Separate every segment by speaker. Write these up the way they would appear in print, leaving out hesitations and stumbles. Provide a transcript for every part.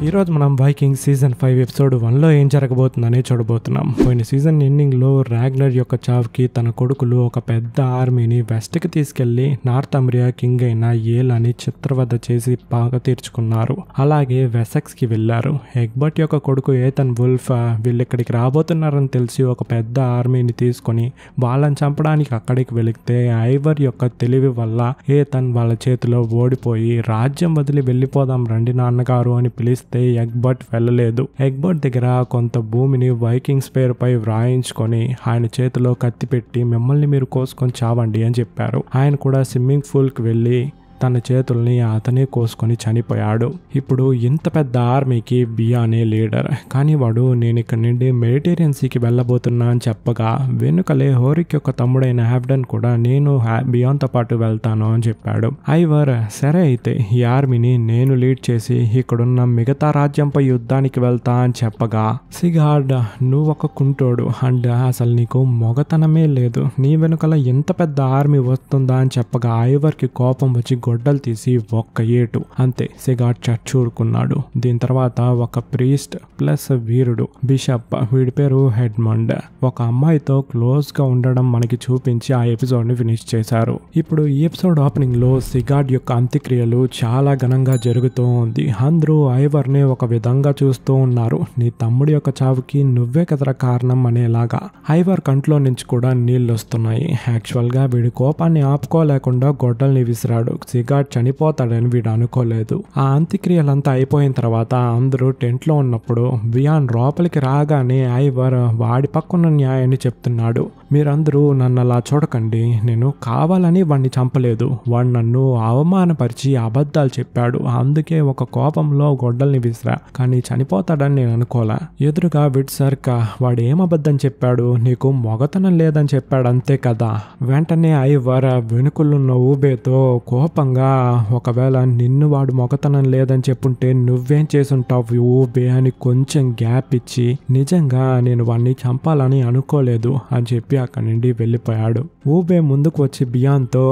Speaker 1: ఈరోజు మనం Viking season 5 episode 1లో ఏం జరగబోతుందని చూడబోతున్నాం. పోయిన సీజన్ ఎండింగ్లో రాగ్నర్ యొక్క చావుకి తన కొడుకులు ఒక పెద్ద ఆర్మీని వెస్ట్కి తీసుకెళ్లి నార్త్ అమెరియా కింగ్ అయిన ఏలని చిత్రవద చేసి పాగ తీర్చుకున్నారు. అలాగే వెసెక్స్కి వెళ్లారు. ఎగ్బర్ట్ యొక్క కొడుకు ఏథన్ వుల్ఫ్ వీళ్ళు ఇక్కడికి రాబోతున్నారని తెలిసి ఒక పెద్ద ఆర్మీని తీసుకొని వాళ్ళని చంపడానికి అక్కడికి వెళితే ఐవర్ యొక్క తెలివి వల్ల ఏథన్ వాళ్ళ చేతిలో ఓడిపోయి రాజ్యం వదిలి వెళ్ళిపోదాం రండి నాన్నగారు అని పిలిస్తే ఎగ్బర్ట్ వెళ్ళలేదు. ఎగ్బర్ట్ దగ్గర కొంత భూమిని వైకింగ్స్ పేరుపై వ్రాయించుకొని ఆయన చేతిలో కత్తి పెట్టి మిమ్మల్ని మీరు కోసుకొని చావండి అని చెప్పారు. ఆయన కూడా స్విమ్మింగ్ పూల్ కి వెళ్ళి తన చేతుల్ని అతనే కోసుకొని చనిపోయాడు. ఇప్పుడు ఇంత పెద్ద ఆర్మీకి బియానే లీడర్, కానీ వాడు నేను ఇక్కడ నుండి మెడిటేరియన్సీకి వెళ్ళబోతున్నా అని చెప్పగా వెనుకలే హోరిక్ యొక్క తమ్ముడైన హాఫ్డన్ కూడా నేను బియాన్తో పాటు వెళ్తాను అని చెప్పాడు. ఐవర్ సరే అయితే ఈ ఆర్మీని నేను లీడ్ చేసి ఇక్కడున్న మిగతా రాజ్యంపై యుద్ధానికి వెళ్తా అని చెప్పగా సిగార్డ్ నువ్వు ఒక కుంటోడు అండ్ అసలు నీకు మొగతనమే లేదు, నీ వెనుకల ఎంత పెద్ద ఆర్మీ వస్తుందా అని చెప్పగా ఐవర్కి కోపం వచ్చి గొడ్డలు తీసి ఒక్క ఏటు అంతే సిగార్డ్ చచ్చూరుకున్నాడు. దీని తర్వాత ఒక ప్రీస్ట్ ప్లస్ వీరుడు బిషప్, వీడి పేరు హెడ్మండ్, ఒక అమ్మాయితో క్లోజ్ గా ఉండడం మనకి చూపించి ఆ ఎపిసోడ్ ని ఫినిష్ చేశారు. ఇప్పుడు ఈ ఎపిసోడ్ ఓపెనింగ్ లో సిగార్డ్ యొక్క అంత్యక్రియలు చాలా ఘనంగా జరుగుతూ ఉంది. అందరూ ఐవర్ ని ఒక విధంగా చూస్తూ ఉన్నారు. నీ తమ్ముడి యొక్క చావుకి నువ్వే కదరా కారణం అనేలాగా. ఐవర్ కంట్లో నుంచి కూడా నీళ్ళు వస్తున్నాయి. యాక్చువల్ గా వీడి కోపాన్ని ఆపుకోలేకుండా గొడ్డల్ని విసిరాడు. సిగార్డ్ చనిపోతాడని వీడు అనుకోలేదు. ఆ అంత్యక్రియలంతా అయిపోయిన తర్వాత అందరూ టెంట్ లో ఉన్నప్పుడు బియాన్ లోపలికి రాగానే ఐవర్ వాడి పక్కన న్యాయాన్ని చెప్తున్నాడు. మీరందరూ నన్ను అలా చూడకండి, నేను కావాలని వాడిని చంపలేదు, వాడు నన్ను అవమానపరిచి అబద్ధాలు చెప్పాడు, అందుకే ఒక కోపంలో గొడ్డల్ని విసిరా, కానీ చనిపోతాడని నేను అనుకోలే. ఎదురుగా విడ్సర్క్ వాడు ఏం అబద్ధం చెప్పాడు, నీకు మొగతనం లేదని చెప్పాడు అంతే కదా. వెంటనే ఐవర్ వెనుకలున్న ఊబేతో కోపంగా ఒకవేళ నిన్ను వాడు మొగతనం లేదని చెప్పుంటే నువ్వేం చేసుంటావు ఊబే అని కొంచెం గ్యాప్ ఇచ్చి నిజంగా నేను వాడిని చంపాలని అనుకోలేదు అని చెప్పి అక్కడి నుండి వెళ్ళిపోయాడు. ఊబే ముందుకు వచ్చి బియాన్తో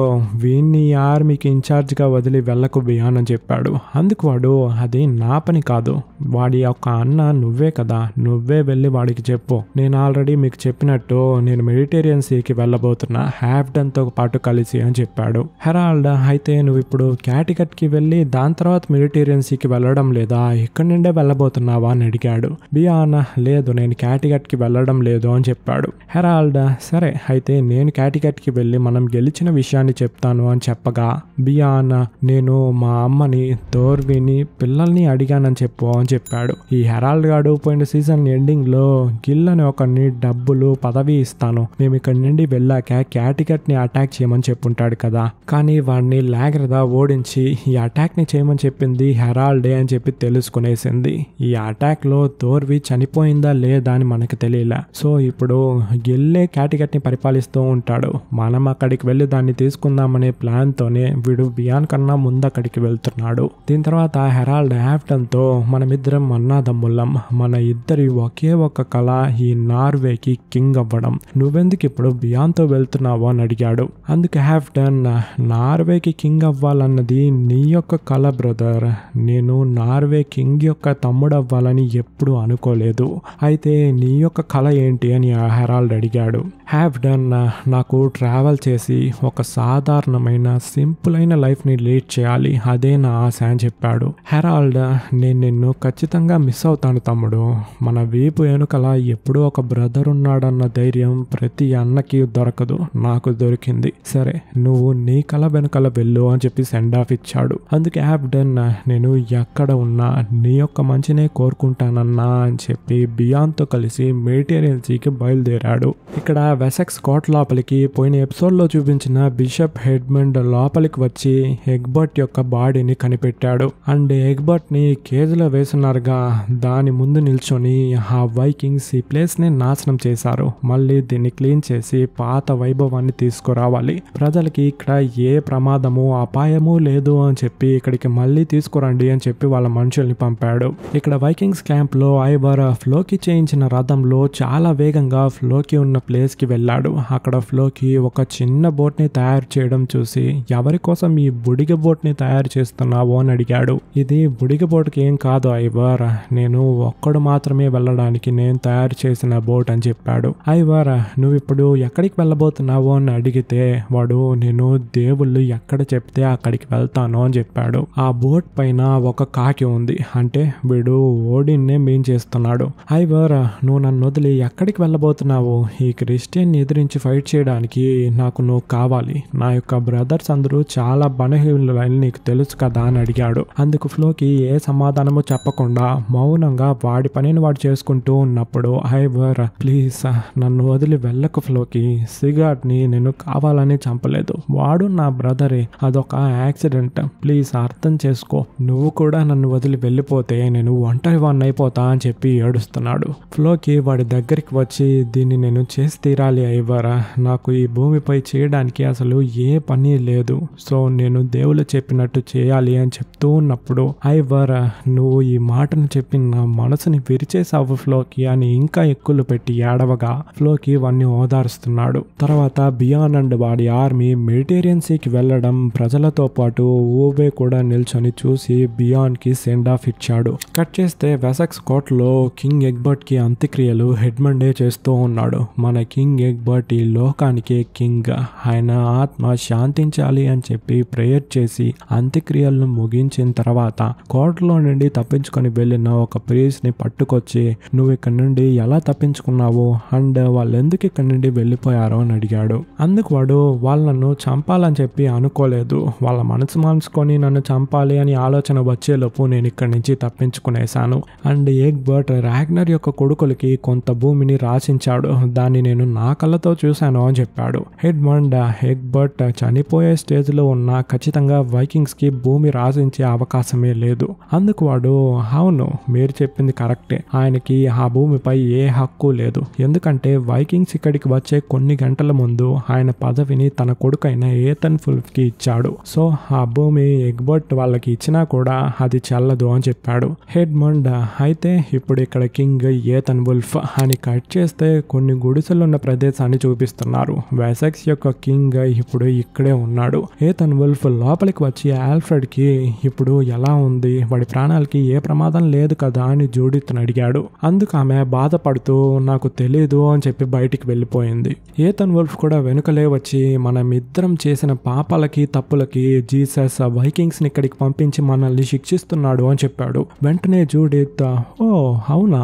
Speaker 1: వీణ్ణి ఆర్మీకి ఇన్ఛార్జ్ గా వదిలి వెళ్ళకు బియాన్ అని చెప్పాడు. అందుకు వాడు అది నా పని కాదు, వాడి యొక్క అన్న నువ్వే కదా, నువ్వే వెళ్ళి వాడికి చెప్పు, నేను ఆల్రెడీ మీకు చెప్పినట్టు నేను మెడిటేరియన్సీకి వెళ్ళబోతున్నా హాఫ్డన్ తో పాటు కలిసి అని చెప్పాడు. హెరాల్డ్ అయితే నువ్వు ఇప్పుడు క్యాటికట్ కి వెళ్ళి దాని తర్వాత మెడిటేరియన్సీకి వెళ్ళడం లేదా, ఇక్కడి నుండే వెళ్ళబోతున్నావా అని అడిగాడు. బియాన్ లేదు నేను క్యాటికట్ కి వెళ్ళడం లేదు అని చెప్పాడు. హెరాల్డ్ సరే అయితే నేను క్యాటికట్ కి వెళ్ళి మనం గెలిచిన విషయాన్ని చెప్తాను అని చెప్పగా బియాన్ నేను మా అమ్మని థోర్విని పిల్లల్ని అడిగానని చెప్పు అని చెప్పాడు. ఈ హెరాల్డ్ గాడు పోయిన సీజన్ ఎండింగ్ లో గిల్ అని ఒకరిని డబ్బులు పదవి ఇస్తాను, మేము ఇక్కడి నుండి వెళ్ళాక క్యాటికట్ ని అటాక్ చేయమని చెప్పుంటాడు కదా, కానీ వాడిని లాగరదా ఓడించి ఈ అటాక్ ని చేయమని చెప్పింది హెరాల్డే అని చెప్పి తెలుసుకునేసింది. ఈ అటాక్ లో థోర్వి చనిపోయిందా లేదా అని మనకు తెలియలే. సో ఇప్పుడు గిల్లే క్యాటికట్ ని పరిపాలిస్తూ ఉంటాడు. మనం అక్కడికి వెళ్ళి దాన్ని తీసుకుందామనే ప్లాన్ తోనే వీడు బియాన్ కన్నా ముందు అక్కడికి వెళ్తున్నాడు. దీని తర్వాత హెరాల్డ్ హాఫ్టన్ తో మనమిద్దరం అన్నాదమ్ముళ్ళం, మన ఇద్దరి ఒకే ఒక కళ ఈ నార్వేకి కింగ్ అవ్వడం, నువ్వెందుకు ఇప్పుడు బియాన్ తో వెళ్తున్నావు అని అడిగాడు. అందుకే హాఫ్టన్ నార్వేకి కింగ్ అవ్వాలన్నది నీ యొక్క కళ బ్రదర్, నేను నార్వే కింగ్ యొక్క తమ్ముడు అవ్వాలని ఎప్పుడు అనుకోలేదు, అయితే నీ యొక్క కళ ఏంటి అని హెరాల్డ్ అడిగాడు. హాఫ్డన్ నాకు ట్రావెల్ చేసి ఒక సాధారణమైన సింపుల్ అయిన లైఫ్ ని లీడ్ చేయాలి, అదే నా ఆశ అని చెప్పాడు. హెరాల్డ్ నేను నిన్ను ఖచ్చితంగా మిస్ అవుతాను తమ్ముడు, మన వీపు వెనుకల ఎప్పుడూ ఒక బ్రదర్ ఉన్నాడన్న ధైర్యం ప్రతి అన్నకి దొరకదు, నాకు దొరికింది, సరే నువ్వు నీ కళ వెనుకల వెళ్ళు అని చెప్పి సెండ్ ఆఫ్ ఇచ్చాడు. అందుకే హాఫ్డన్ నేను ఎక్కడ ఉన్నా నీ యొక్క మంచినే కోరుకుంటానన్నా అని చెప్పి బియాన్ తో కలిసి మెడిటేరియన్సీకి బయలుదేరాడు. ఇక్కడ వెసెక్స్ కోట లోపలికి పోయిన ఎపిసోడ్ లో చూపించిన బిషప్ హెడ్మండ్ లోపలికి వచ్చి ఎగ్బర్ట్ యొక్క బాడీని కనిపెట్టాడు. అండ్ ఎగ్బర్ట్ ని కేజీలో వేసున్నారుగా, దాని ముందు నిల్చొని ఆ వైకింగ్స్ ఈ ప్లేస్ ని నాశనం చేశారు, మళ్ళీ దీన్ని క్లీన్ చేసి పాత వైభవాన్ని తీసుకురావాలి, ప్రజలకి ఇక్కడ ఏ ప్రమాదము అపాయము లేదు అని చెప్పి ఇక్కడికి మళ్ళీ తీసుకురండి అని చెప్పి వాళ్ళ మనుషుల్ని పంపాడు. ఇక్కడ వైకింగ్స్ క్యాంప్ లో ఐవర్ ఫ్లోకి చేయించిన రథంలో చాలా వేగంగా ఫ్లోకి ఉన్న ప్లేస్ కి వెళ్ళాడు. అక్కడ ఫ్లోకి ఒక చిన్న బోట్ ని తయారు చేయడం చూసి ఎవరి కోసం ఈ బుడిగ బోట్ ని తయారు చేస్తున్నావు అని అడిగాడు. ఇది బుడిగ బోట్ కి ఏం కాదు ఐవర్, నేను ఒక్కడు మాత్రమే వెళ్ళడానికి నేను తయారు చేసిన బోట్ అని చెప్పాడు. ఐవర్ నువ్వు ఇప్పుడు ఎక్కడికి వెళ్ళబోతున్నావు అని అడిగితే వాడు నేను దేవుళ్ళు ఎక్కడ చెప్తే అక్కడికి వెళ్తాను అని చెప్పాడు. ఆ బోట్ పైన ఒక కాకి ఉంది, అంటే వీడు ఓడిన్నే మీన్ చేస్తున్నాడు. ఐవర్ నువ్వు నన్ను వదిలి ఎక్కడికి వెళ్ళబోతున్నావు? ఈ క్రిస్టియన్ ఎదిరించి ఫైట్ చేయడానికి నాకు నువ్వు కావాలి. నా యొక్క బ్రదర్స్ అందరూ చాలా బలహీనులని నీకు తెలుసు కదా అని అడిగాడు. అందుకు ఫ్లోకి ఏ సమాధానము చెప్పకుండా మౌనంగా వాడి పనిని వాడు చేసుకుంటూ ఉన్నప్పుడు ఐవర్ ప్లీజ్ నన్ను వదిలి వెళ్ళకు ఫ్లోకి, సిగార్డ్ ని నేను కావాలని చంపలేదు, వాడు నా బ్రదరే, అదొక యాక్సిడెంట్, ప్లీజ్ అర్థం చేసుకో, నువ్వు కూడా నన్ను వదిలి వెళ్ళిపోతే నేను ఒంటరి వాడిని అయిపోతా అని చెప్పి ఏడుస్తున్నాడు. ఫ్లోకి వాడి దగ్గరికి వచ్చి దీన్ని నేను చేసి తీరాలి ఐవర్, నాకు ఈ భూమిపై చేయడానికి అసలు ఏ పని లేదు, సో నేను దేవుళ్ళు చెప్పినట్టు చేయాలి అని చెప్తూ ఉన్నప్పుడు ఐవర్ నువ్వు ఈ మాటను చెప్పి నా మనసుని విరిచేసావు ఫ్లోకి అని ఇంకా ఎక్కులు పెట్టి ఏడవగా ఫ్లోకి వాడిని ఓదారుస్తున్నాడు. తర్వాత బియాన్ అండ్ వాడి ఆర్మీ మెడిటేరియన్ సీకి వెళ్లడం ప్రజలతో పాటు ఊబే కూడా నిల్చొని చూసి బియాన్ కి సెండ్ ఆఫ్ ఇచ్చాడు. కట్ చేస్తే వెసెక్స్ కోటలో కింగ్ ఎగ్బర్ట్ కి అంత్యక్రియలు హెడ్మండే చేస్తూ ఉన్నాడు. మన కింగ్ ఎగ్బర్ట్ ఈ లోకానికి కింగ్, ఆయన ఆత్మ శాంతించాలి అని చెప్పి ప్రేయర్ చేసి అంత్యక్రియలను ముగించిన తర్వాత కోటలో నుండి తప్పించుకొని వెళ్ళిన ఒక ప్రీస్ట్ ని పట్టుకొచ్చి నువ్వు ఇక్కడ నుండి ఎలా తప్పించుకున్నావు అండ్ వాళ్ళు ఎందుకు ఇక్కడ నుండి వెళ్ళిపోయారో అని అడిగాడు. అందుకు వాడు వాళ్ళను చంపాలని చెప్పి అనుకోలేదు, వాళ్ళ మనసు మార్చుకొని నన్ను చంపాలి అని ఆలోచన వచ్చేలోపు నేను ఇక్కడి నుంచి తప్పించుకునేశాను. అండ్ ఎగ్బర్ట్ రాగ్నర్ యొక్క కొడుకులకి కొంత భూమిని రాసించాడు, దాన్ని నేను నా కళ్ళతో చూశాను అని చెప్పాడు. హెడ్మండ్ ఎగ్బర్ట్ చనిపోయే స్టేజ్ లో ఉన్న ఖచ్చితంగా వైకింగ్స్ కి భూమి రాసించే అవకాశమే లేదు. అందుకు వాడు అవును మీరు చెప్పింది కరెక్టే, ఆయనకి ఆ భూమిపై ఏ హక్కు లేదు, ఎందుకంటే వైకింగ్స్ ఇక్కడికి వచ్చే కొన్ని గంటల ముందు ఆయన పదవిని తన కొడుకైన ఏథన్ వుల్ఫ్ కి ఇచ్చాడు, సో ఆ భూమి ఎగ్బర్ట్ వాళ్ళకి ఇచ్చినా కూడా అది చెల్లదు అని చెప్పాడు. హెడ్మండ్ అయితే ఇప్పుడు ఇక్కడ కింగ్ ఏథన్ వుల్ఫ్ అని కట్ చేస్తే కొన్ని గుడిసెలున్న ప్రదేశాన్ని చూపిస్తున్నారు. వెసెక్స్ యొక్క కింగ్ ఇప్పుడు ఇక్కడే ఉన్నాడు. ఏథన్ వుల్ఫ్ లోపలికి వచ్చి ఆల్ఫ్రెడ్ కి ఇప్పుడు ఎలా ఉంది, వాడి ప్రాణాలకి ఏ ప్రమాదం లేదు కదా అని జూడిత్ను అడిగాడు. అందుకు ఆమె బాధపడుతూ నాకు తెలీదు అని చెప్పి బయటికి వెళ్ళిపోయింది. ఏథన్ వుల్ఫ్ కూడా వెనుకలే వచ్చి మనమిద్దరం చేసిన పాపాలకి తప్పులకి జీసస్ వైకింగ్స్ ని ఇక్కడికి పంపించి మనల్ని శిక్షిస్తున్నాడు అని చెప్పాడు. వెంటనే జూడిత్ ఓ అవునా,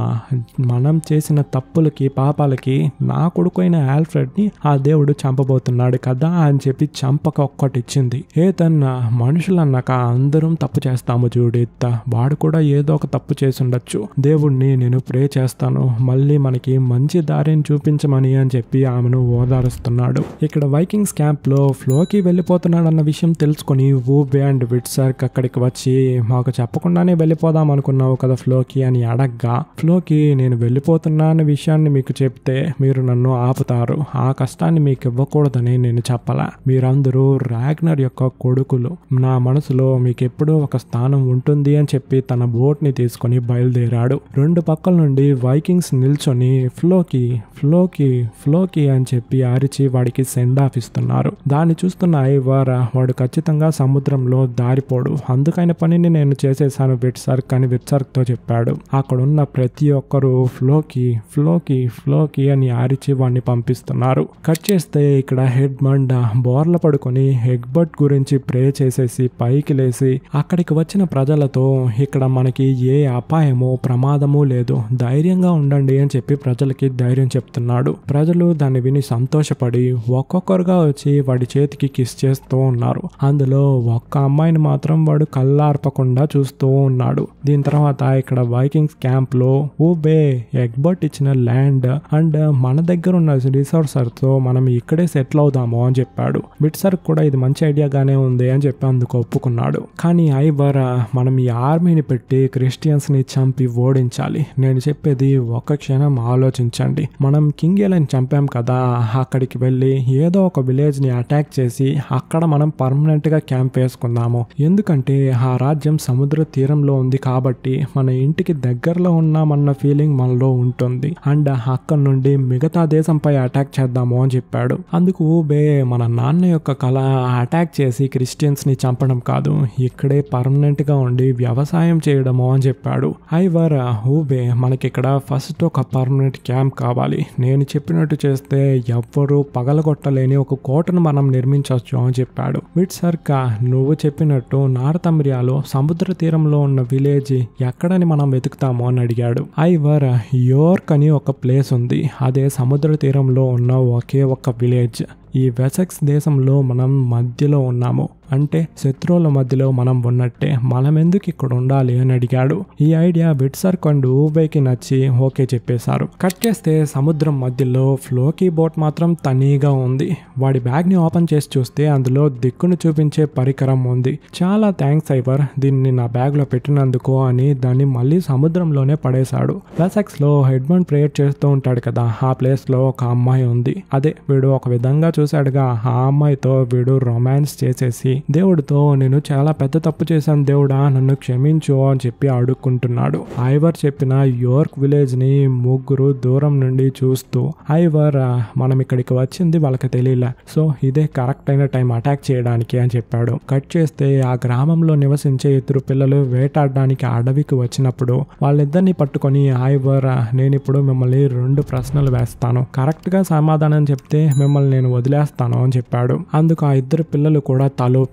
Speaker 1: మనం చేసిన తప్పులకి పాపాలకి నా కొడుకైన ఆల్ఫ్రెడ్ ని ఆ దేవుడు చంపబోతున్నాడు కదా అని చెప్పి చంపక ఒక్కటిచ్చింది. ఏథన్ మనుషులన్నాక అందరం తప్పు చేస్తాము జూడిత్, వాడు కూడా ఏదో ఒక తప్పు చేసి ఉండొచ్చు, దేవుడిని నేను ప్రే చేస్తాను మళ్ళీ మనకి మంచి దారిని చూపించమని అని చెప్పి ఆమెను ఓదారుస్తున్నాడు. ఇక్కడ వైకింగ్స్ క్యాంప్ లో ఫ్లోకి వెళ్ళిపోతున్నాడన్న విషయం తెలుసుకుని ఊబే అండ్ విట్సర్క్ అక్కడికి వచ్చి మాకు చెప్పకుండానే వెళ్ళిపోదాం అనుకున్నావు కదా ఫ్లోకి అని అడగ్గా ఫ్లోకి నేను వెళ్ళిపోతున్నా అన్న విషయాన్ని మీకు చెప్తే మీరు నన్ను ఆపుతారు, ఆ కష్టాన్ని మీకు ఇవ్వకూడదని నేను చెప్పలా, మీరందరూ రాగ్నర్ యొక్క కొడుకులు, నా మనసులో మీకు ఎప్పుడూ ఒక స్థానం ఉంటుంది అని చెప్పి తన బోట్ ని తీసుకుని బయలుదేరాడు. రెండు పక్కల నుండి వైకింగ్స్ నిల్చొని ఫ్లోకి ఫ్లోకి ఫ్లోకి అని చెప్పి అరిచి వాడికి సెండ్ ఆఫ్ ఇస్తున్నారు. దాన్ని చూస్తున్న ఐవర్ వాడు ఖచ్చితంగా సముద్రంలో దారిపోడు, అందుకైన పనిని నేను చేసేసాను విట్సర్క్ అని విట్సర్క్ తో చెప్పాడు. అక్కడున్న ప్రతి ఒక్కరూ ఫ్లోకి ఫ్లోకి ఫ్లోకి అని అరిచి వాడిని పంపిస్తున్నారు. కట్ చేస్తే ఇక్కడ హెడ్మండ్ బోర్ల పడుకొని ఎగ్బర్ట్ గురించి ప్రే చేసేసి పైకి లేసి అక్కడికి వచ్చిన ప్రజలతో ఇక్కడ మనకి ఏ అపాయమో ప్రమాదము లేదు, ధైర్యంగా ఉండండి అని చెప్పి ప్రజలకి ధైర్యం చెప్తున్నాడు. ప్రజలు దాన్ని విని సంతోషపడి ఒక్కొక్కరుగా వచ్చి వాడి చేతికి కిస్ చేస్తూ ఉన్నారు. అందులో ఒక్క అమ్మాయిని మాత్రం వాడు కళ్ళార్పకుండా చూస్తూ ఉన్నాడు. దీని తర్వాత ఇక్కడ వైకింగ్స్ క్యాంప్ లో ఊబే ఎగ్బర్ట్ ఇచ్చిన ల్యాండ్ అండ్ మన దగ్గర ఉన్న రిసోర్సెస్ తో మనం ఇక్కడే సెటిల్ అవుదాము అని చెప్పాడు. విట్సర్క్ కూడా ఇది మంచి ఐడియాగానే ఉంది అని చెప్పి అందుకు ఒప్పుకున్నాడు. కానీ ఐవర్ మనం ఈ ఆర్మీని పెట్టి క్రిస్టియన్స్ ని చంపి ఓడించాలి, నేను చెప్పేది ఒక్క క్షణం ఆలోచించండి, మనం కింగ్ ఎలైన్ చంపాం కదా, అక్కడికి వెళ్ళి ఏదో ఒక విలేజ్ ని అటాక్ చేసి అక్కడ మనం పర్మనెంట్ గా క్యాంప్ వేసుకుందాము, ఎందుకంటే ఆ రాజ్యం సముద్ర తీరంలో ఉంది కాబట్టి మన ఇంటికి దగ్గరలో ఉన్నామన్న ఫీలింగ్ మనలో ఉంటుంది అండ్ అక్కడ నుండి మిగతా దేశంపై అటాక్ చేద్దాము అని చెప్పాడు. అందుకు ఊబే మన నాన్న యొక్క కళ అటాక్ చేసి క్రిస్టియన్స్ ని చంపడం కాదు, ఇక్కడే పర్మనెంట్ గా ఉండి వ్యవసాయం చేయడము అని చెప్పాడు. ఐవర్ ఊబే మనకి ఇక్కడ ఫస్ట్ ఒక పర్మనెంట్ క్యాంప్ కావాలి, నేను చెప్పినట్టు చేస్తే ఎవ్వరూ పగలగొట్టలేని ఒక కోటను మనం నిర్మించవచ్చు అని చెప్పాడు. విట్సర్కా నువ్వు చెప్పినట్టు నార్త్ అమెరికాలో సముద్ర తీరంలో ఉన్న విలేజ్ ఎక్కడని మనం వెతుకుతాము అని అడిగాడు. ఐవర్ యోర్క్ అని ఒక ప్లేస్ ఉంది, అదే సముద్ర తీరంలో ఉన్న ఒకే ఒక విలేజ్. ఈ వెసెక్స్ దేశంలో మనం మధ్యలో ఉన్నాము, అంటే శత్రువుల మధ్యలో మనం ఉన్నట్టే, మనం ఎందుకు ఇక్కడ ఉండాలి అని అడిగాడు. ఈ ఐడియా విట్సర్క్ అండ్ ఊబేకి నచ్చి ఓకే చెప్పేశారు. కట్ చేస్తే సముద్రం మధ్యలో ఫ్లోకీ బోట్ మాత్రం తనీగా ఉంది. వాడి బ్యాగ్ ని ఓపెన్ చేసి చూస్తే అందులో దిక్కును చూపించే పరికరం ఉంది. చాలా థ్యాంక్స్ ఐవర్, దీన్ని నా బ్యాగ్ లో పెట్టినందుకు అని దాన్ని మళ్ళీ సముద్రంలోనే పడేశాడు. వెసెక్స్ లో ఎడ్మండ్ ప్రేయర్ చేస్తూ ఉంటాడు కదా, ఆ ప్లేస్ లో ఒక అమ్మాయి ఉంది. అదే వీడు ఒక విధంగా చూశాడుగా, ఆ అమ్మాయితో వీడు రొమాన్స్ చేసేసి దేవుడితో నేను చాలా పెద్ద తప్పు చేశాను దేవుడా నన్ను క్షమించు అని చెప్పి అడుక్కుంటున్నాడు. ఐవర్ చెప్పిన యోర్క్ విలేజ్ ని ముగ్గురు దూరం నుండి చూస్తూ ఐవర్ మనం ఇక్కడికి వచ్చింది వాళ్ళకి తెలియలే, సో ఇదే కరెక్ట్ అయిన టైం అటాక్ చేయడానికి అని చెప్పాడు. కట్ చేస్తే ఆ గ్రామంలో నివసించే ఇద్దరు పిల్లలు వేటాడడానికి అడవికి వచ్చినప్పుడు వాళ్ళిద్దరిని పట్టుకొని ఐవర్ నేను ఇప్పుడు మిమ్మల్ని 2 ప్రశ్నలు వేస్తాను, కరెక్ట్ గా సమాధానం చెప్తే మిమ్మల్ని నేను వదిలేస్తాను అని చెప్పాడు. అందుకు ఆ ఇద్దరు పిల్లలు కూడా తలూపారు.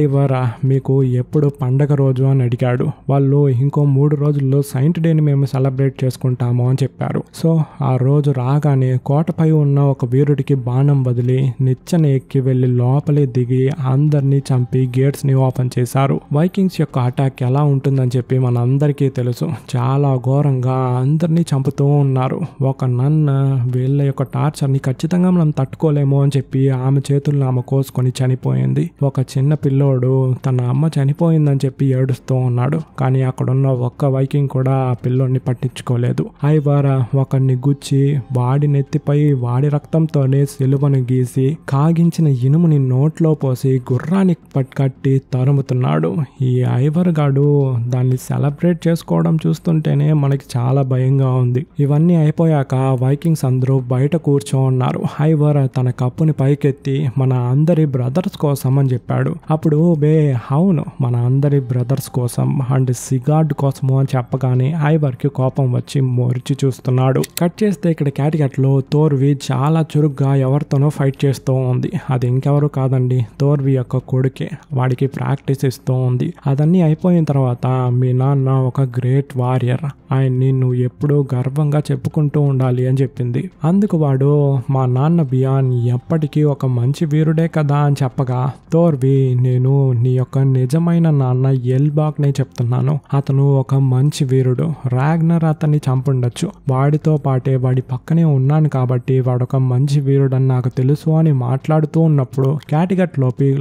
Speaker 1: ఐవర్ మీకు ఎప్పుడు పండగ రోజు అని అడిగాడు. వాళ్ళు ఇంకో 3 రోజుల్లో సైంట్ డేని మేము సెలబ్రేట్ చేసుకుంటాము అని చెప్పారు. సో ఆ రోజు రాగానే కోటపై ఉన్న ఒక వీరుడికి బాణం వదిలి నిచ్చెన ఎక్కి వెళ్లి లోపలి దిగి అందరినీ చంపి గేట్స్ ని ఓపెన్ చేశారు. వైకింగ్స్ యొక్క అటాక్ ఎలా ఉంటుందని చెప్పి మనందరికీ తెలుసు, చాలా ఘోరంగా అందరినీ చంపుతూ ఉన్నారు. ఒక నన్న వీళ్ళ యొక్క టార్చర్ ని ఖచ్చితంగా మనం తట్టుకోలేము అని చెప్పి ఆమె చేతుల్లో ఆమె కోసుకొని చనిపోయింది. ఒక చిన్న పిల్లోడు తన అమ్మ చనిపోయిందని చెప్పి ఏడుస్తూ ఉన్నాడు, కానీ అక్కడున్న ఒక్క వైకింగ్ కూడా ఆ పిల్లోడిని పట్టించుకోలేదు. ఐవర్ ఒకరిని గుచ్చి వాడి నెత్తిపై వాడి రక్తంతోనే సిలువను గీసి కాగించిన ఇనుముని నోట్లో పోసి గుర్రాన్ని కట్టి తరుముతున్నాడు. ఈ ఐవర్ గాడు దాన్ని సెలబ్రేట్ చేసుకోవడం చూస్తుంటేనే మనకి చాలా భయంగా ఉంది. ఇవన్నీ అయిపోయాక వైకింగ్స్ అందరూ బయట కూర్చో ఉన్నారు. ఐవర్ తన కప్పుని పైకెత్తి మన అందరి బ్రదర్స్ కోసం అని చెప్పాడు. అప్పుడు బే అవును మన అందరి బ్రదర్స్ కోసం అండ్ సిగార్డ్ కోసము అని చెప్పగానే ఐవర్కి కోపం వచ్చి మొరిచి చూస్తున్నాడు. కట్ చేస్తే ఇక్కడ క్యాటిగట్లో థోర్వి చాలా చురుగ్గా ఎవరితోనో ఫైట్ చేస్తూ ఉంది. అది ఇంకెవరు కాదండి, థోర్వి యొక్క కొడుకే, వాడికి ప్రాక్టీస్ ఇస్తూ ఉంది. అదన్నీ అయిపోయిన తర్వాత మీ నాన్న ఒక గ్రేట్ వారియర్, ఆయన్ని నువ్వు ఎప్పుడూ గర్వంగా చెప్పుకుంటూ ఉండాలి అని చెప్పింది. అందుకు వాడు మా నాన్న బియాన్ ఎప్పటికీ ఒక మంచి వీరుడే కదా అని చెప్పగా థోర్వి నేను నీ యొక్క నిజమైన నాన్న ఎల్బాక్ నే చెప్తున్నాను, అతను ఒక మంచి వీరుడు, రాగ్నర్ అతన్ని చంపుండొచ్చు, వాడితో పాటే వాడి పక్కనే ఉన్నాను కాబట్టి వాడొక మంచి వీరుడని నాకు తెలుసు అని మాట్లాడుతూ ఉన్నప్పుడు క్యాటిగట్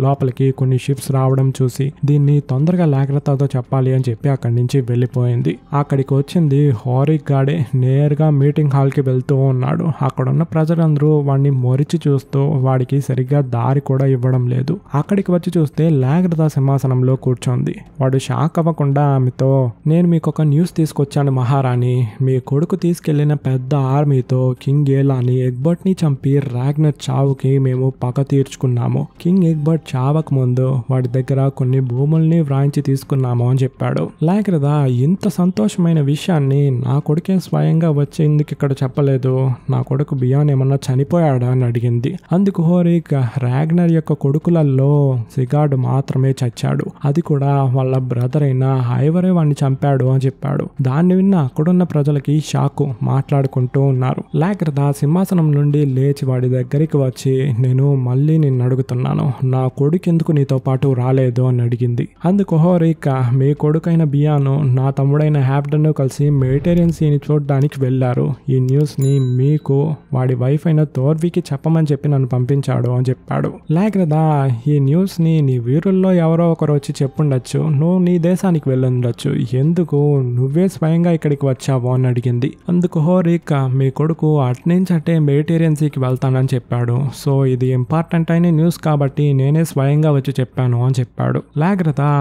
Speaker 1: లోపలికి కొన్ని షిప్స్ రావడం చూసి దీన్ని తొందరగా లాగ్రతాతో చెప్పాలి అని చెప్పి అక్కడి నుంచి వెళ్ళిపోయింది. అక్కడికి వచ్చింది హోరిక్ గాడే నేరుగా మీటింగ్ హాల్ కి వెళ్తూ ఉన్నాడు. అక్కడున్న ప్రజలందరూ వాడిని మొరిచి చూస్తూ వాడికి సరిగ్గా దారి కూడా ఇవ్వడం లేదు. అక్కడికి వచ్చి చూస్తే లాగ్రతా సింహాసనంలో కూర్చోంది. వాడు షాక్ అవ్వకుండా ఆమెతో నేను మీకు ఒక న్యూస్ తీసుకొచ్చాను మహారాణి, మీ కొడుకు తీసుకెళ్లిన పెద్ద ఆర్మీతో కింగ్ ఏలాని ఎగ్బర్ట్ ని చంపి రాగ్నర్ చావుకి మేము పగ తీర్చుకున్నాము. కింగ్ ఎగ్బర్ట్ చావక ముందు వాడి దగ్గర కొన్ని భూముల్ని వ్రాయించి తీసుకున్నాము అని చెప్పాడు. లాగ్రతా ఇంత సంతోషమైన విషయాన్ని నా కొడుకే స్వయంగా వచ్చి ఎందుకు ఇక్కడ చెప్పలేదు, నా కొడుకు బియాన్ ఏమన్నా చనిపోయాడా అని అడిగింది. అందుకు హోరిక్ రాగ్నర్ యొక్క కొడుకులలో సిగార్డ్ మాత్రమే చచ్చాడు, అది కూడా వాళ్ళ బ్రదర్ అయిన ఐవరే వాడిని చంపాడు అని చెప్పాడు. దాన్ని విన్న అక్కడున్న ప్రజలకి షాకు, మాట్లాడుకుంటూ ఉన్నారు. లాగ్రతా సింహాసనం నుండి లేచి వాడి దగ్గరికి వచ్చి నేను మళ్ళీ నిన్ను అడుగుతున్నాను, నా కొడుకు ఎందుకు నీతో పాటు రాలేదు అని అడిగింది. అందుకు హోరిక్ మీ కొడుకైన బియాను నా తమ్ముడైన హ్యాప్డన్ కలిసి మెడిటేరియన్ సీని చూడడానికి వెళ్లారు, ఈ న్యూస్ ని మీకు వాడి వైఫ్ అయిన థోర్వికి చెప్పమని చెప్పి చెప్పి నన్ను పంపించాడు అని చెప్పాడు. లేకదా ఈ న్యూస్ ని నీ వీరుల్లో ఎవరో ఒకరు వచ్చి చెప్పుండొచ్చు, నువ్వు నీ దేశానికి వెళ్ళుండొచ్చు, ఎందుకు నువ్వే స్వయంగా ఇక్కడికి వచ్చావు అని అడిగింది. అందుకు హోరిక్ మీ కొడుకు అట్నుంచి అట్టే మెడిటేరియన్సీకి వెళ్తానని చెప్పాడు, సో ఇది ఇంపార్టెంట్ అయిన న్యూస్ కాబట్టి నేనే స్వయంగా వచ్చి చెప్పాను అని చెప్పాడు. లేకదా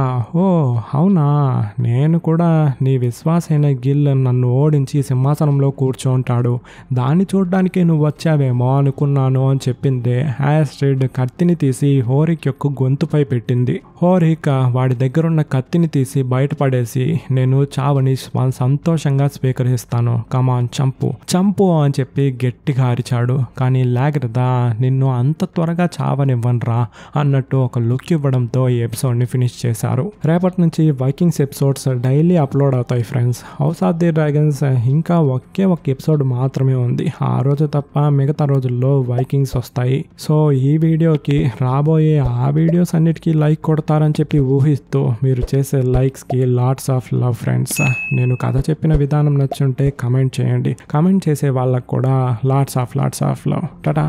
Speaker 1: ఓ అవునా, నేను కూడా నీ విశ్వాసైన గిల్ నన్ను ఓడించి సింహాసనంలో కూర్చోంటాడు, దాన్ని చూడడానికి నువ్వు వచ్చావేమో అనుకున్నాను అని చెప్పింది. యాస్ట్రిడ్ కత్తిని తీసి హోరిక్ యొక్క గొంతుపై పెట్టింది. హోరిక్ వాడి దగ్గరున్న కత్తిని తీసి బయటపడేసి నేను చావని సంతోషంగా స్వీకరిస్తాను, కమాన్ చంపు చంపు అని చెప్పి గట్టిగా అరిచాడు. కానీ లాగ్రదా నిన్ను అంత త్వరగా చావనివ్వనరా అన్నట్టు ఒక లుక్ ఇవ్వడంతో ఈ ఎపిసోడ్ని ఫినిష్ చేశారు. రేపటి నుంచి వైకింగ్స్ ఎపిసోడ్స్ డైలీ అప్లోడ్ అవుతాయి friends. House of the dragons ఇంకా ఒకే ఒక ఎపిసోడ్ మాత్రమే ఉంది, ఆ రోజు తప్ప మిగతా రోజుల్లో వైకింగ్స్ వస్తాయి. సో ఈ వీడియోకి రాబోయే ఆ వీడియోస్ అన్నిటికీ లైక్ కొడతారని చెప్పి ఊహిస్తూ మీరు చేసే లైక్స్కి లాట్స్ ఆఫ్ లవ్ ఫ్రెండ్స్. నేను కథ చెప్పిన విధానం నచ్చుంటే కమెంట్ చేయండి, కమెంట్ చేసే వాళ్ళకు కూడా లాట్స్ ఆఫ్ లవ్. టాటా.